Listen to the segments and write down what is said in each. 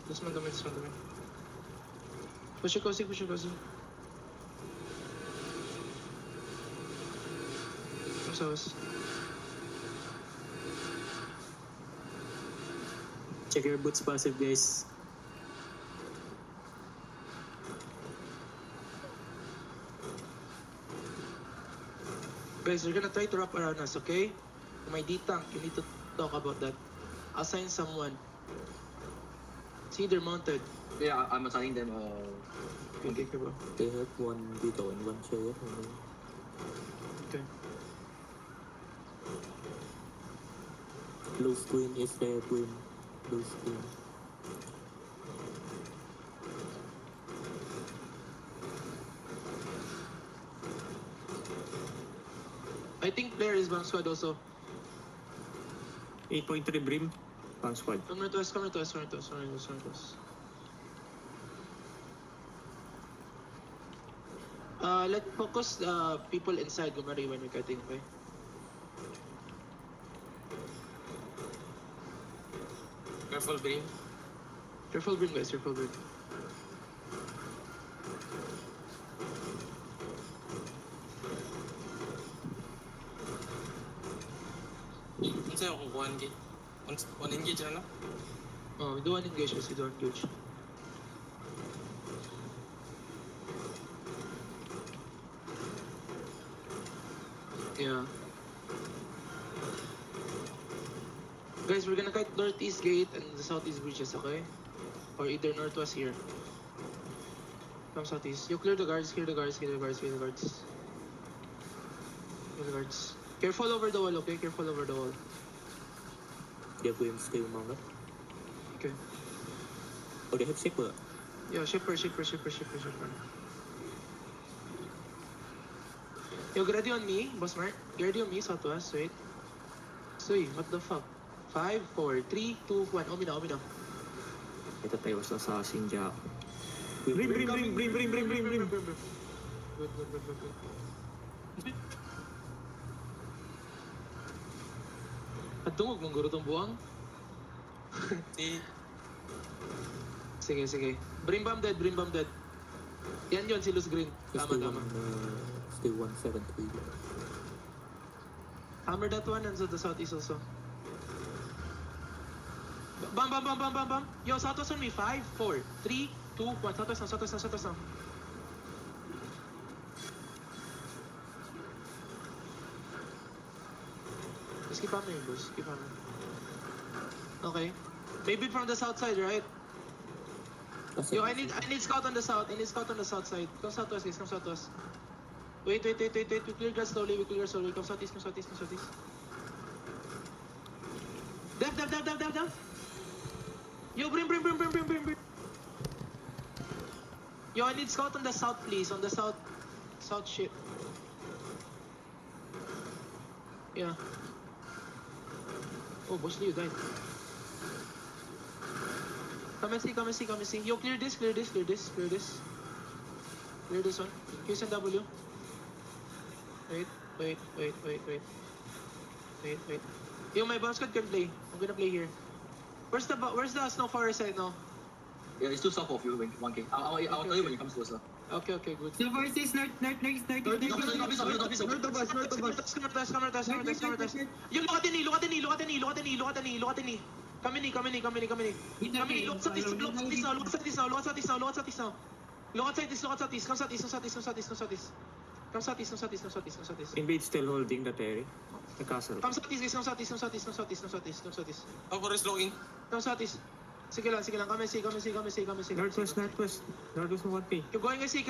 This man dami, this man dami. Push your cozy, push your cozy. Sauce. Check your boots passive, guys. Guys, we're gonna try to wrap around us, okay? My D-tank, you need to talk about that. Assign someone. See, they're mounted. Yeah, I'm assigning them. Okay, bro. They have one Vito and one Chariot. Okay. Blue screen is their twin. Blue screen. I think player is bomb squad also. 8.3 Brim. Bomb squad. Come to us, come to us, come to us, come to us, come to us. Let's focus people inside Gumari when we're cutting, okay? Careful, Brim. Careful bring guys, careful bring. Ano sa'yo kung 1 engage? 1 engage na lang? Oh, we do one engage, guys, we do one engage. Yeah. Guys, we're gonna kite northeast gate and the southeast bridges, okay? Or either northwest here. Come southeast. You clear the guards, clear the guards, clear the guards, clear the guards. Clear the guards. Careful over the wall, okay? Careful over the wall. They have Williams still mounted. Okay. Oh, they have shipper. Yeah, shipper. Yo, ready on me, boss Mark. Ready on me, southwest, wait. Soy, what the fuck? 5, 4, 3, 2, 1. Omi na. Ito tayo sa assassin Jack. Brim. Brim. Good. At tungog mong guro tong buwang. Sige. Brim bomb dead. Yan yun, si Luz Green. Tama. Still 173. Hammer that one and so the southeast also. Bam. Yo, southwest on me. 5, 4, 3, 2, 1. Southwest now. Just keep hammering, boss. Keep hammering. Okay. Maybe from the south side, right? Yo, I need scout on the south. Side. Come southwest, guys. Come southwest. Wait. We clear guard slowly. Come southeast. Dev. Yo, bring. Yo, I need scout on the south, please. On the south ship. Yeah. Oh, boss, you died. Come and see. Yo, clear this. Clear this one. Use and W. Wait. Yo, my bomb squad can play. I'm gonna play here. Where's the snow forest side now? Yeah, it's too south of you, 1K. I'll tell you when it comes closer. Okay, good. The forest is north. North of us. Come at us. Yo, look at the knee. Come in. Look at this now. Look at southeast. Come southeast. Invade still holding the Terry. The castle. Come southeast. Oh, forest looking. Come southeast. Sige lang. Come and see. Northwest 1P. Keep going AC.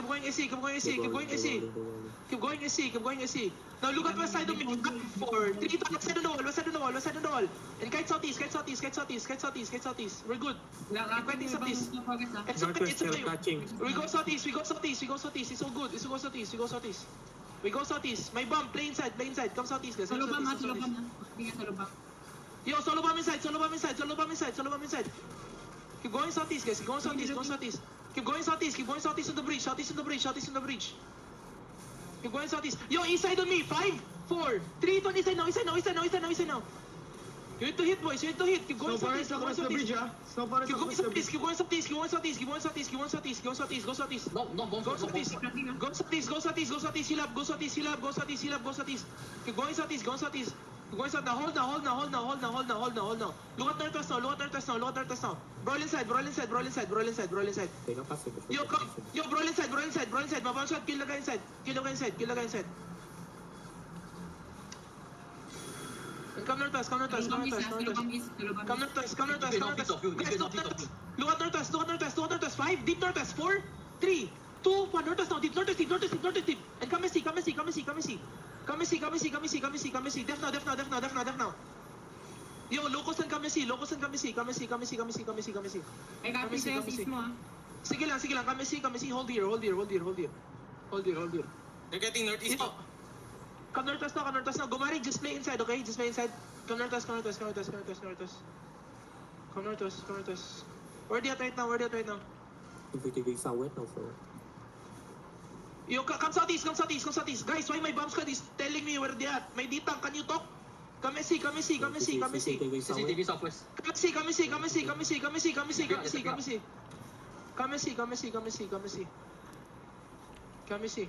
Now look at west side of me. 4, 3, 2, west side on the wall. And kite southeast. We're good. It's okay. touching. We go southeast. It's all good. We go southeast. My bomb, play inside. Come southeast, guys. Solo bomb. Yo, solo bomb inside. Keep going southeast, guys. Keep going southeast on the bridge. Keep going southeast. Yo, east side on me. 5, 4, 3, 2, east side now. You need to hit, boys. You need to hit. Keep going southeast. Keep going southeast. Snow forest Keep going across the bridge. southeast. Keep going southeast. Keep going southeast. Keep going southeast. Keep going southeast. Keep going southeast. Go southeast. No, no, bomb, Go no, bomb. southeast. Go southeast. Go southeast. Go southeast. Heal up. Go southeast. Heal up. Go southeast. Heal up. Go southeast. Keep going southeast. Go southeast. Keep going south. Now hold now. Hold now. Hold now. Hold now. Hold now. Hold now. Hold now. Look at northwest now. Look at northwest now. Look at northwest now. Brawl inside. Brawl inside. Brawl inside. Brawl inside. Brawl inside. They don't pass it. Yo, come. Yo, brawl inside. Brawl inside. Brawl inside. Mabang shot. Kill the guy inside. Kill the guy inside. Kill the guy inside. And come northwest. Come northwest. Come northwest. Come northwest. Come northwest, come northwest, come northwest. Guys, look northwest. Look at northwest, look at northwest, look at northwest. 5, deep northwest. 4, 3, 2, 1. Northwest now. Deep northwest, deep northwest, deep northwest, deep. And come and see, come and see, come and see, come and see. Come and see, come and see, come and see, come and see, come and see. Def now, def now, def now, def now, def now. Yo, locust and come and see, locust and come and see, come and see, come and see, come and see, come and see, come and see. Ay, copy sa'yo, sis mo ah. Sige lang, come and see, come and see. Hold here, hold here, hold here, hold here. Hold here, hold here. They're getting northeast Yo, up. come northwest now, come northwest now. Gumari, just play inside, okay? Just play inside. Come northwest, come northwest, come northwest, come northwest, come northwest. Come northwest, come northwest. Where they at right now? Where they at right now? Infantry southwest also. Yo, come southeast, come southeast, come southeast. Guys, why my bomb squad is telling me where they at? May ditang, can you talk? Come and see, come and see, come and see, come and see. CCTV southwest. Come and see, come and see, come and see, come and see, come and see, come and see, come and see, come and see. Come and see, come and see, come and see, come and see. Come and see.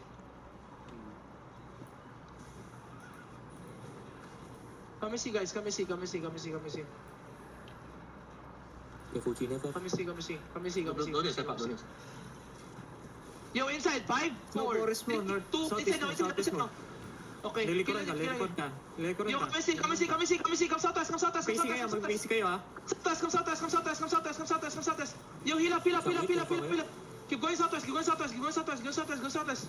Come and see, guys, come and see, come and see, come and see, come and see. Careful, never. Come and see, come and see, come and see, come and see. Don't step up, don't. Yo, inside, 5, 4, forest mo, 3, north, 2, southeast inside now, mo, inside now, southeast inside mo. now. Okay, Lilikuran ka, lilikuran ka. Lilikuran Yo, ka. come and see, come and see, come and see, come and see, come southwest, come southwest, come Basic kayo, southwest, come mag-basic kayo ah. southwest, come southwest, come southwest, come southwest, come southwest, come southwest. Yo, heal up, heal up, heal up, heal up, heal up, heal up. Keep going southwest, keep going southwest, keep going southwest, go southwest, go southwest.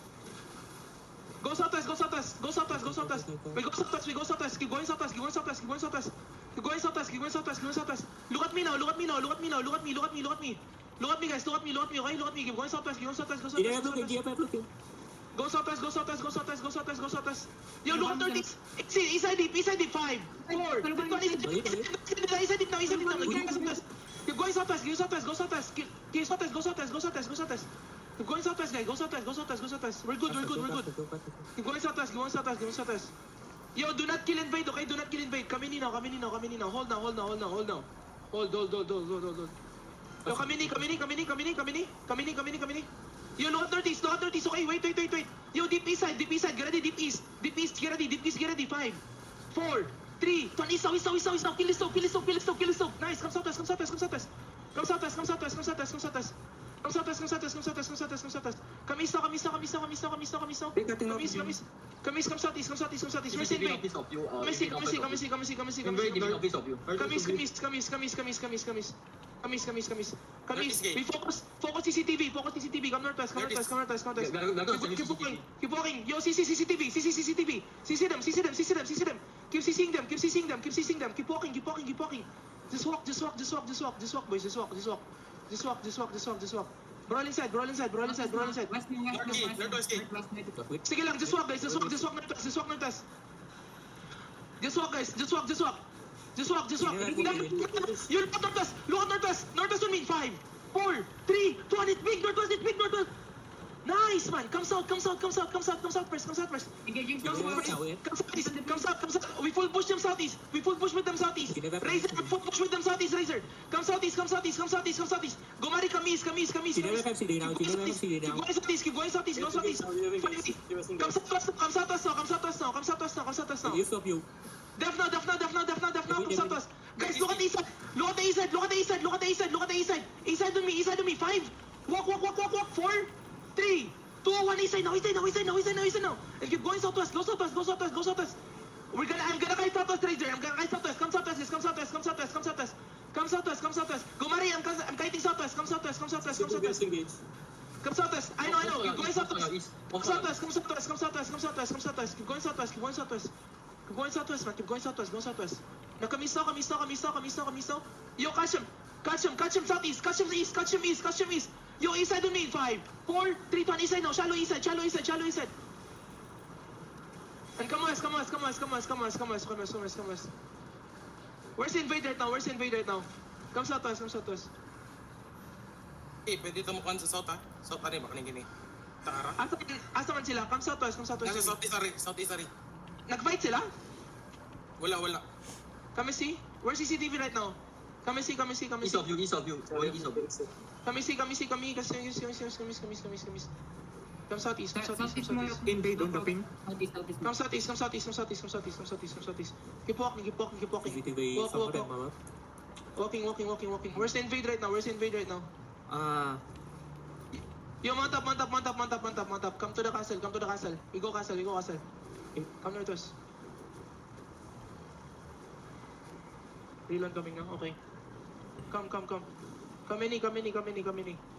Go southwest, go southwest, go southwest, go southwest. We go southwest, we go southwest, keep going southwest, keep going southwest, keep going southwest. Keep going southwest, keep going southwest, keep going southwest. Look at me now, look at me now, look at me now, look at me, look at me, look at me. Look at me guys, look at me, look at me, okay, look at me, keep going southwest, keep going southwest, go southwest, go southwest. Go southwest, go southwest, go southwest, go southwest, go southwest. Yo, look at northeast. Inside deep, 5, 4, inside deep now, inside deep now. Keep going southwest, keep going southwest, go southwest, keep southwest, go southwest, go southwest, go southwest. Keep going southwest, guys, go southwest, go southwest, go southwest. We're good, we're good, we're good. Keep going southwest, keep going southwest, keep going southwest. Yo, do not kill invade, okay? Do not kill invade. Come in now, come in now, come in now. Hold now, hold now, hold now, hold now. Hold. Yo, come in. Yo, look at northeast, okay, wait. Yo, deep east side, get ready, deep east, get ready, 5, 4, 3, 2, east now, kill this stove. Nice, come southwest. Come east now. Come southeast. Where's CCTV invade? office of you. Come see. Invade giving office of you. Come east. We focus CCTV. Come northwest. Keep walking. Yo, CCTV. CC them. Keep CCing them. Keep walking. Just walk, boys. Just walk. Brawl inside. West mo, Northwest gate. Sige lang, just walk guys. Just walk northwest. Just walk guys. Just walk. You look at northwest. Northwest on me. 5, 4, 3, 2, 1. It's big northwest. Nice man. Come south first. Engaging Come south. south. We full push them southeast. Razor, we full push with them southeast. Razor. Come southeast. Gomari, come east. She never have CD now. Keep going southeast. Go southeast. Come southwest now. You stop you. Def now. Come southwest. Guys, look at the east side. East side on me. 5. Walk. 4, 3, 2, 1. East side now. And keep going southwest. Go southwest. I'm gonna kite southwest, Razor. Come southwest. Gomari, I'm kiting southwest. Come southwest. Come southwest. I know. Keep going southwest. Come southwest. Keep going southwest. Man. Keep going southwest. Now come east now. Yo, catch him southeast. Catch him east. Yo, east side on me. 5, 4, 3, 2, 1. East side now. Shallow east side. And come west. Where's the invade right now? Come southwest. Okay, pwede tumukan sa south ha. South pa rin, baka nang gini. Takara. Asa man sila? Come southwest. Nasa southeast na rin. Nag-fight sila? Wala. Kami see? Where's CCTV right now? Come and see. East of you, east of you. Going east of you. Come see. Come southeast. Invade on the ping. Come southeast. Keep walking. CCTV, Walk. some of them, mama. Walking. Where's the invade right now? Yo, mount up. Come to the castle. We go castle. Come near to us. Reload coming now, okay. Come in.